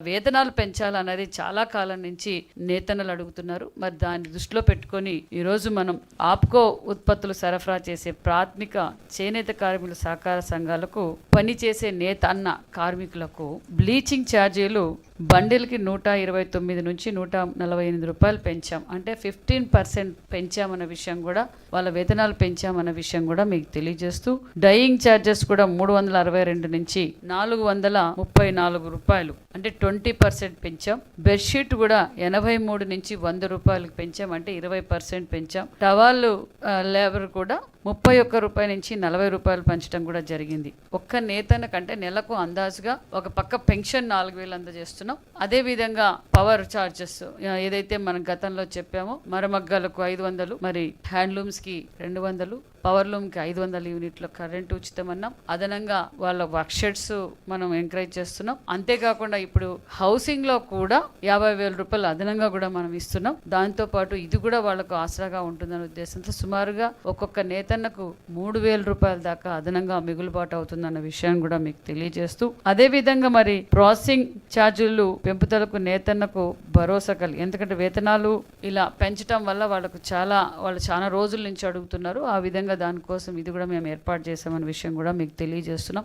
వేతనాలు పెంచాలనేది చాలా కాలం నుంచి నేతన్నలు అడుగుతున్నారు. మరి దాన్ని దృష్టిలో పెట్టుకొని ఈరోజు మనం ఆప్కో ఉత్పత్తులు సరఫరా చేసే ప్రాథమిక చేనేత కార్మికుల సహకార సంఘాలకు పనిచేసే నేతన్న కార్మికులకు బ్లీచింగ్ ఛార్జీలు బండిల్కి 129 నుంచి 148 రూపాయలు పెంచాం. అంటే 15% పెంచామన్న విషయం కూడా, వాళ్ళ వేతనాలు పెంచామన్న విషయం కూడా మీకు తెలియజేస్తూ, డయింగ్ ఛార్జెస్ కూడా 362 నుంచి 434 రూపాయలు అంటే 20% పెంచాం. బెడ్షీట్ కూడా 83 నుంచి 100 రూపాయలకు పెంచాం, అంటే 20% పెంచాం. టవాళ్ళు లేబర్ కూడా 31 రూపాయల నుంచి 40 రూపాయలు పెంచడం కూడా జరిగింది. ఒక్క నేతన కంటే నెలకు అందాజుగా ఒక పక్క పెన్షన్ 4,000 అందజేస్తున్నాం. అదే విధంగా పవర్ చార్జెస్ ఏదైతే మనం గతంలో చెప్పామో, మరమగ్గాలకు 500, మరి హ్యాండ్లూమ్స్ కి 200, పవర్ లూమ్ కి 500 యూనిట్ల కరెంటు ఉచితం అన్నాం. అదనంగా వాళ్ళ వర్క్ షెడ్స్ మనం ఎంకరేజ్ చేస్తున్నాం. అంతేకాకుండా ఇప్పుడు హౌసింగ్ లో కూడా 50,000 రూపాయలు అదనంగా కూడా మనం ఇస్తున్నాం. దాంతో పాటు ఇది కూడా వాళ్ళకు ఆసరాగా ఉంటుందనే ఉద్దేశంతో సుమారుగా ఒక్కొక్క నేతన్నకు 3,000 రూపాయల దాకా అదనంగా మిగులుబాటు అవుతుందన్న విషయాన్ని కూడా మీకు తెలియజేస్తూ, అదే విధంగా మరి ప్రాసెసింగ్ ఛార్జీలు పెంపుదలకు నేతన్నకు భరోసా కలిగి, ఎందుకంటే వేతనాలు ఇలా పెంచడం వల్ల వాళ్ళు చాలా రోజుల నుంచి అడుగుతున్నారు. ఆ విధంగా దానికోసం ఇది కూడా మేము ఏర్పాటు చేసామన్న విషయం కూడా మీకు తెలియజేస్తున్నాం.